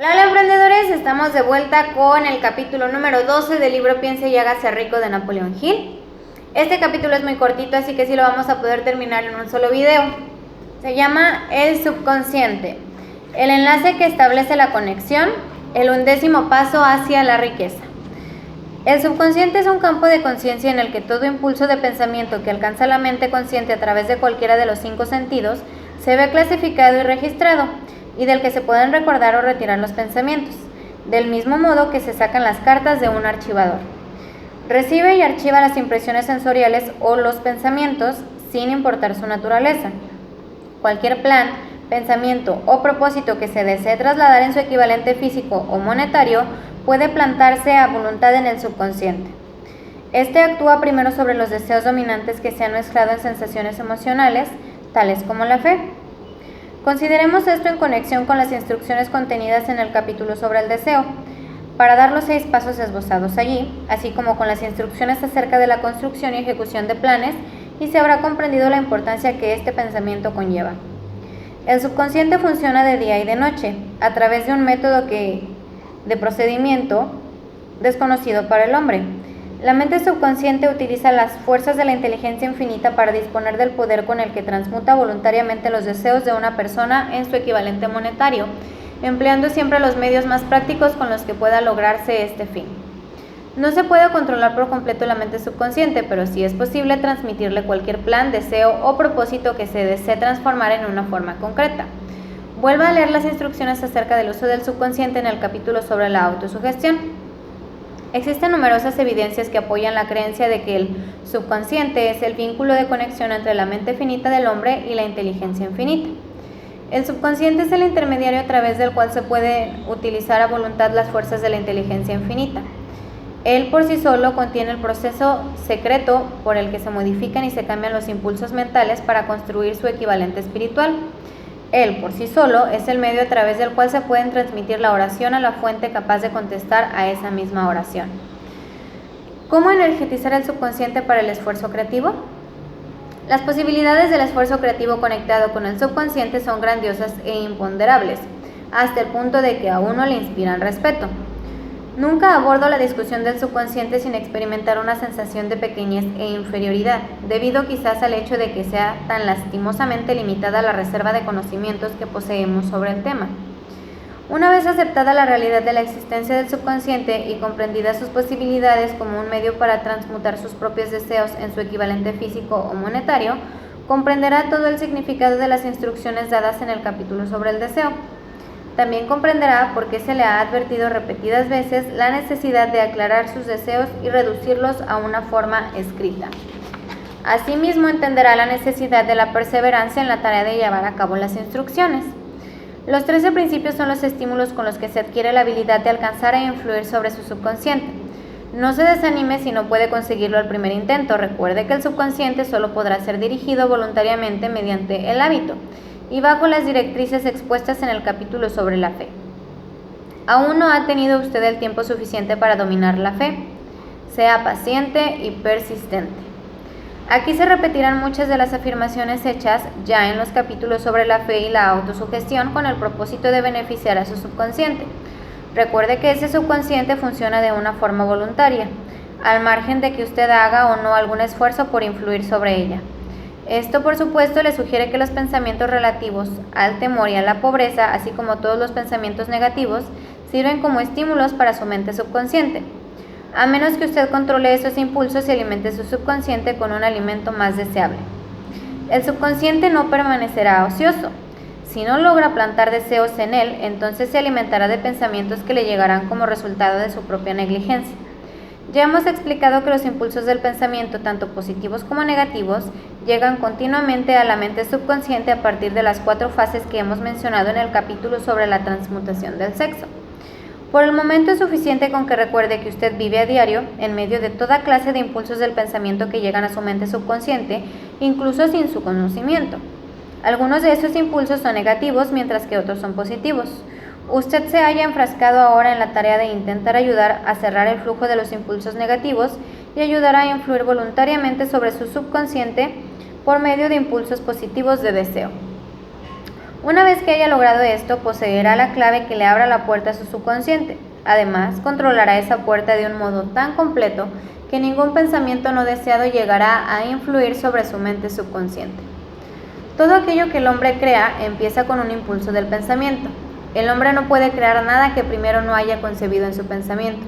Hola emprendedores, estamos de vuelta con el capítulo número 12 del libro Piense y hágase rico de Napoleón Hill. Este capítulo es muy cortito, así que sí lo vamos a poder terminar en un solo video. Se llama El subconsciente, el enlace que establece la conexión, el 11º paso hacia la riqueza. El subconsciente es un campo de conciencia en el que todo impulso de pensamiento que alcanza la mente consciente a través de cualquiera de los 5 sentidos se ve clasificado y registrado, y del que se pueden recordar o retirar los pensamientos, del mismo modo que se sacan las cartas de un archivador. Recibe y archiva las impresiones sensoriales o los pensamientos sin importar su naturaleza. Cualquier plan, pensamiento o propósito que se desee trasladar en su equivalente físico o monetario puede plantarse a voluntad en el subconsciente. Este actúa primero sobre los deseos dominantes que se han mezclado en sensaciones emocionales, tales como la fe. Consideremos esto en conexión con las instrucciones contenidas en el capítulo sobre el deseo, para dar los 6 pasos esbozados allí, así como con las instrucciones acerca de la construcción y ejecución de planes, y se habrá comprendido la importancia que este pensamiento conlleva. El subconsciente funciona de día y de noche, a través de un método de procedimiento desconocido para el hombre. La mente subconsciente utiliza las fuerzas de la inteligencia infinita para disponer del poder con el que transmuta voluntariamente los deseos de una persona en su equivalente monetario, empleando siempre los medios más prácticos con los que pueda lograrse este fin. No se puede controlar por completo la mente subconsciente, pero sí es posible transmitirle cualquier plan, deseo o propósito que se desee transformar en una forma concreta. Vuelva a leer las instrucciones acerca del uso del subconsciente en el capítulo sobre la autosugestión. Existen numerosas evidencias que apoyan la creencia de que el subconsciente es el vínculo de conexión entre la mente finita del hombre y la inteligencia infinita. El subconsciente es el intermediario a través del cual se puede utilizar a voluntad las fuerzas de la inteligencia infinita. Él por sí solo contiene el proceso secreto por el que se modifican y se cambian los impulsos mentales para construir su equivalente espiritual. Él por sí solo es el medio a través del cual se pueden transmitir la oración a la fuente capaz de contestar a esa misma oración. ¿Cómo energetizar el subconsciente para el esfuerzo creativo? Las posibilidades del esfuerzo creativo conectado con el subconsciente son grandiosas e imponderables, hasta el punto de que a uno le inspiran respeto. Nunca abordo la discusión del subconsciente sin experimentar una sensación de pequeñez e inferioridad, debido quizás al hecho de que sea tan lastimosamente limitada la reserva de conocimientos que poseemos sobre el tema. Una vez aceptada la realidad de la existencia del subconsciente y comprendidas sus posibilidades como un medio para transmutar sus propios deseos en su equivalente físico o monetario, comprenderá todo el significado de las instrucciones dadas en el capítulo sobre el deseo. También comprenderá por qué se le ha advertido repetidas veces la necesidad de aclarar sus deseos y reducirlos a una forma escrita. Asimismo, entenderá la necesidad de la perseverancia en la tarea de llevar a cabo las instrucciones. Los 13 principios son los estímulos con los que se adquiere la habilidad de alcanzar e influir sobre su subconsciente. No se desanime si no puede conseguirlo al primer intento. Recuerde que el subconsciente solo podrá ser dirigido voluntariamente mediante el hábito y bajo las directrices expuestas en el capítulo sobre la fe. Aún no ha tenido usted el tiempo suficiente para dominar la fe. Sea paciente y persistente. Aquí se repetirán muchas de las afirmaciones hechas ya en los capítulos sobre la fe y la autosugestión con el propósito de beneficiar a su subconsciente. Recuerde que ese subconsciente funciona de una forma voluntaria, al margen de que usted haga o no algún esfuerzo por influir sobre ella. Esto, por supuesto, le sugiere que los pensamientos relativos al temor y a la pobreza, así como todos los pensamientos negativos, sirven como estímulos para su mente subconsciente, a menos que usted controle esos impulsos y alimente su subconsciente con un alimento más deseable. El subconsciente no permanecerá ocioso. Si no logra plantar deseos en él, entonces se alimentará de pensamientos que le llegarán como resultado de su propia negligencia. Ya hemos explicado que los impulsos del pensamiento, tanto positivos como negativos, llegan continuamente a la mente subconsciente a partir de las 4 fases que hemos mencionado en el capítulo sobre la transmutación del sexo. Por el momento es suficiente con que recuerde que usted vive a diario en medio de toda clase de impulsos del pensamiento que llegan a su mente subconsciente, incluso sin su conocimiento. Algunos de esos impulsos son negativos, mientras que otros son positivos. Usted se halla enfrascado ahora en la tarea de intentar ayudar a cerrar el flujo de los impulsos negativos y ayudar a influir voluntariamente sobre su subconsciente por medio de impulsos positivos de deseo. Una vez que haya logrado esto, poseerá la clave que le abra la puerta a su subconsciente. Además, controlará esa puerta de un modo tan completo que ningún pensamiento no deseado llegará a influir sobre su mente subconsciente. Todo aquello que el hombre crea empieza con un impulso del pensamiento. El hombre no puede crear nada que primero no haya concebido en su pensamiento.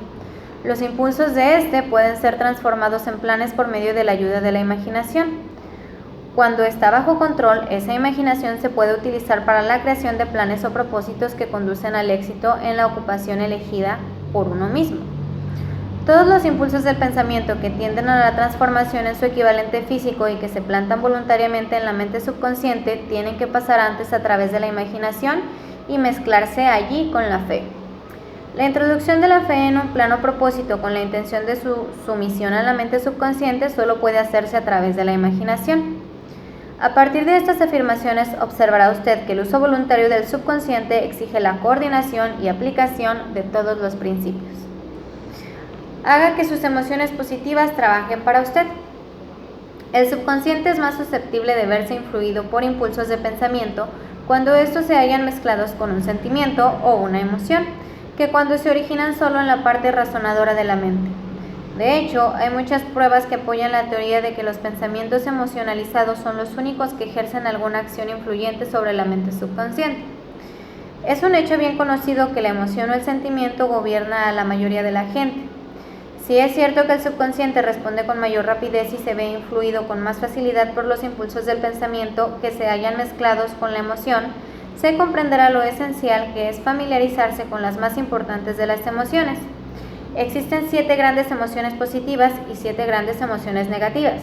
Los impulsos de este pueden ser transformados en planes por medio de la ayuda de la imaginación. Cuando está bajo control, esa imaginación se puede utilizar para la creación de planes o propósitos que conducen al éxito en la ocupación elegida por uno mismo. Todos los impulsos del pensamiento que tienden a la transformación en su equivalente físico y que se plantan voluntariamente en la mente subconsciente tienen que pasar antes a través de la imaginación y mezclarse allí con la fe. La introducción de la fe en un plano propósito con la intención de su sumisión a la mente subconsciente solo puede hacerse a través de la imaginación. A partir de estas afirmaciones observará usted que el uso voluntario del subconsciente exige la coordinación y aplicación de todos los principios. Haga que sus emociones positivas trabajen para usted. El subconsciente es más susceptible de verse influido por impulsos de pensamiento cuando estos se hallan mezclados con un sentimiento o una emoción, que cuando se originan solo en la parte razonadora de la mente. De hecho, hay muchas pruebas que apoyan la teoría de que los pensamientos emocionalizados son los únicos que ejercen alguna acción influyente sobre la mente subconsciente. Es un hecho bien conocido que la emoción o el sentimiento gobierna a la mayoría de la gente. Si es cierto que el subconsciente responde con mayor rapidez y se ve influido con más facilidad por los impulsos del pensamiento que se hallan mezclados con la emoción, se comprenderá lo esencial que es familiarizarse con las más importantes de las emociones. Existen 7 grandes emociones positivas y 7 grandes emociones negativas.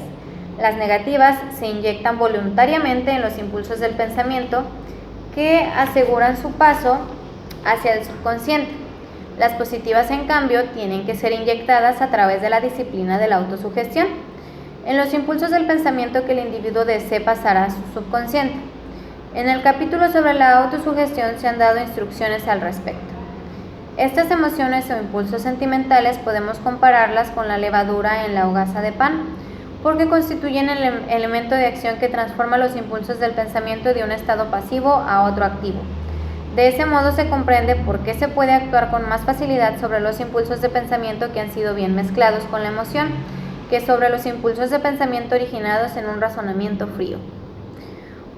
Las negativas se inyectan voluntariamente en los impulsos del pensamiento que aseguran su paso hacia el subconsciente. Las positivas, en cambio, tienen que ser inyectadas a través de la disciplina de la autosugestión, en los impulsos del pensamiento que el individuo desee pasar a su subconsciente. En el capítulo sobre la autosugestión se han dado instrucciones al respecto. Estas emociones o impulsos sentimentales podemos compararlas con la levadura en la hogaza de pan, porque constituyen el elemento de acción que transforma los impulsos del pensamiento de un estado pasivo a otro activo. De ese modo se comprende por qué se puede actuar con más facilidad sobre los impulsos de pensamiento que han sido bien mezclados con la emoción, que sobre los impulsos de pensamiento originados en un razonamiento frío.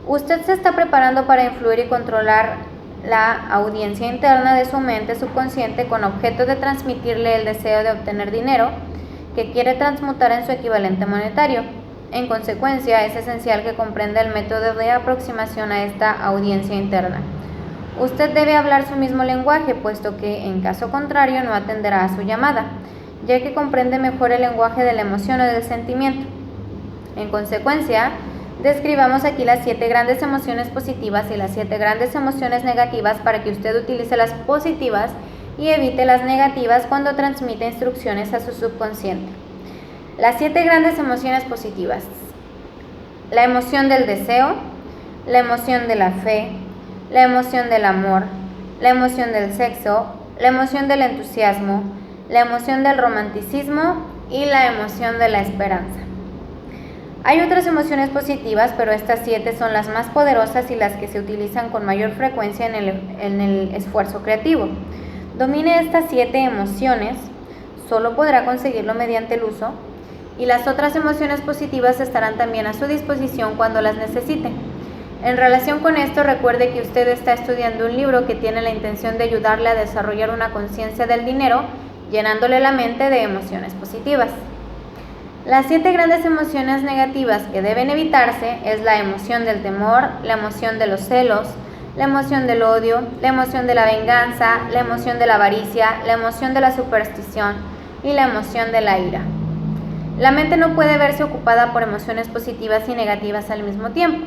Usted se está preparando para influir y controlar la audiencia interna de su mente subconsciente con objeto de transmitirle el deseo de obtener dinero que quiere transmutar en su equivalente monetario. En consecuencia, es esencial que comprenda el método de aproximación a esta audiencia interna. Usted debe hablar su mismo lenguaje, puesto que, en caso contrario, no atenderá a su llamada, ya que comprende mejor el lenguaje de la emoción o del sentimiento. En consecuencia, describamos aquí las 7 grandes emociones positivas y las 7 grandes emociones negativas para que usted utilice las positivas y evite las negativas cuando transmite instrucciones a su subconsciente. Las 7 grandes emociones positivas: la emoción del deseo, la emoción de la fe, la emoción del amor, la emoción del sexo, la emoción del entusiasmo, la emoción del romanticismo y la emoción de la esperanza. Hay otras emociones positivas, pero estas 7 son las más poderosas y las que se utilizan con mayor frecuencia en el esfuerzo creativo. Domine estas 7 emociones, solo podrá conseguirlo mediante el uso, y las otras emociones positivas estarán también a su disposición cuando las necesite. En relación con esto, recuerde que usted está estudiando un libro que tiene la intención de ayudarle a desarrollar una conciencia del dinero, llenándole la mente de emociones positivas. Las 7 grandes emociones negativas que deben evitarse es la emoción del temor, la emoción de los celos, la emoción del odio, la emoción de la venganza, la emoción de la avaricia, la emoción de la superstición y la emoción de la ira. La mente no puede verse ocupada por emociones positivas y negativas al mismo tiempo.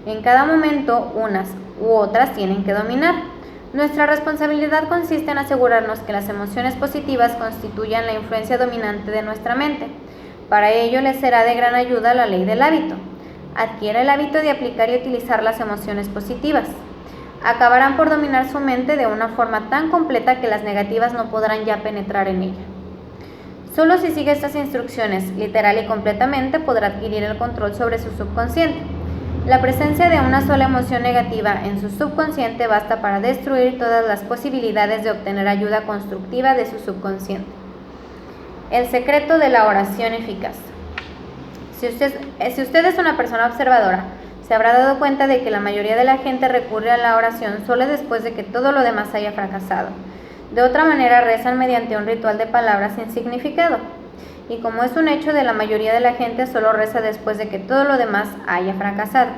En cada momento, unas u otras tienen que dominar. Nuestra responsabilidad consiste en asegurarnos que las emociones positivas constituyan la influencia dominante de nuestra mente. Para ello les será de gran ayuda la ley del hábito. Adquiera el hábito de aplicar y utilizar las emociones positivas. Acabarán por dominar su mente de una forma tan completa que las negativas no podrán ya penetrar en ella. Solo si sigue estas instrucciones literal y completamente podrá adquirir el control sobre su subconsciente. La presencia de una sola emoción negativa en su subconsciente basta para destruir todas las posibilidades de obtener ayuda constructiva de su subconsciente. El secreto de la oración eficaz. Si usted es una persona observadora, se habrá dado cuenta de que la mayoría de la gente recurre a la oración solo después de que todo lo demás haya fracasado. De otra manera, rezan mediante un ritual de palabras sin significado. Y como es un hecho de la mayoría de la gente, solo reza después de que todo lo demás haya fracasado.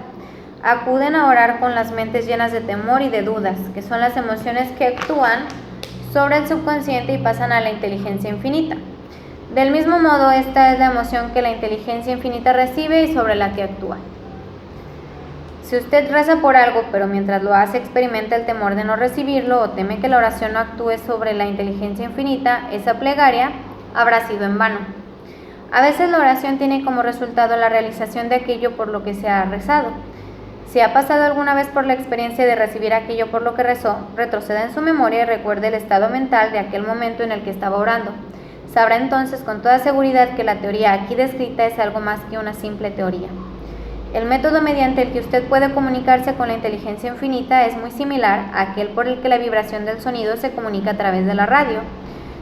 Acuden a orar con las mentes llenas de temor y de dudas, que son las emociones que actúan sobre el subconsciente y pasan a la inteligencia infinita. Del mismo modo, esta es la emoción que la inteligencia infinita recibe y sobre la que actúa. Si usted reza por algo, pero mientras lo hace experimenta el temor de no recibirlo o teme que la oración no actúe sobre la inteligencia infinita, esa plegaria habrá sido en vano. A veces la oración tiene como resultado la realización de aquello por lo que se ha rezado. Si ha pasado alguna vez por la experiencia de recibir aquello por lo que rezó, retroceda en su memoria y recuerde el estado mental de aquel momento en el que estaba orando. Sabrá entonces con toda seguridad que la teoría aquí descrita es algo más que una simple teoría. El método mediante el que usted puede comunicarse con la inteligencia infinita es muy similar a aquel por el que la vibración del sonido se comunica a través de la radio.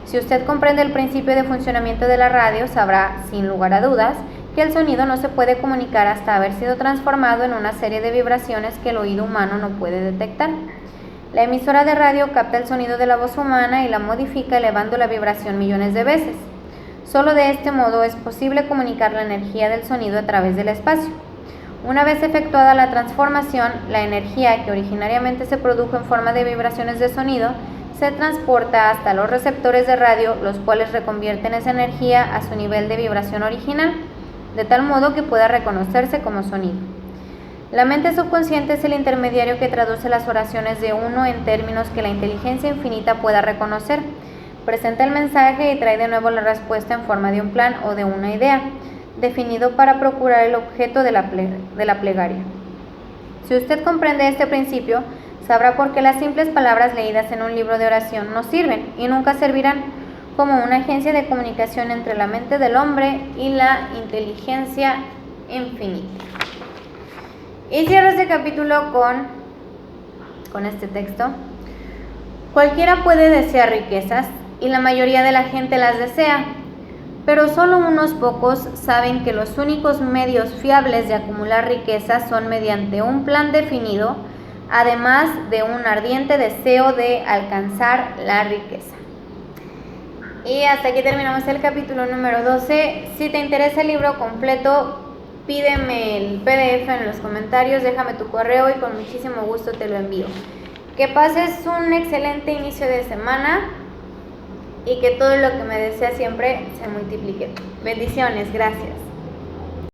Si usted comprende el principio de funcionamiento de la radio, sabrá, sin lugar a dudas, que el sonido no se puede comunicar hasta haber sido transformado en una serie de vibraciones que el oído humano no puede detectar. La emisora de radio capta el sonido de la voz humana y la modifica elevando la vibración millones de veces. Solo de este modo es posible comunicar la energía del sonido a través del espacio. Una vez efectuada la transformación, la energía que originariamente se produjo en forma de vibraciones de sonido se transporta hasta los receptores de radio, los cuales reconvierten esa energía a su nivel de vibración original, de tal modo que pueda reconocerse como sonido. La mente subconsciente es el intermediario que traduce las oraciones de uno en términos que la inteligencia infinita pueda reconocer, presenta el mensaje y trae de nuevo la respuesta en forma de un plan o de una idea definido para procurar el objeto de la plegaria. Si usted comprende este principio, sabrá por qué las simples palabras leídas en un libro de oración no sirven y nunca servirán como una agencia de comunicación entre la mente del hombre y la inteligencia infinita. Y cierro este capítulo con este texto. Cualquiera puede desear riquezas y la mayoría de la gente las desea, pero solo unos pocos saben que los únicos medios fiables de acumular riquezas son mediante un plan definido, además de un ardiente deseo de alcanzar la riqueza. Y hasta aquí terminamos el capítulo número 12. Si te interesa el libro completo, pídeme el PDF en los comentarios, déjame tu correo y con muchísimo gusto te lo envío. Que pases un excelente inicio de semana y que todo lo que me deseas siempre se multiplique. Bendiciones, gracias.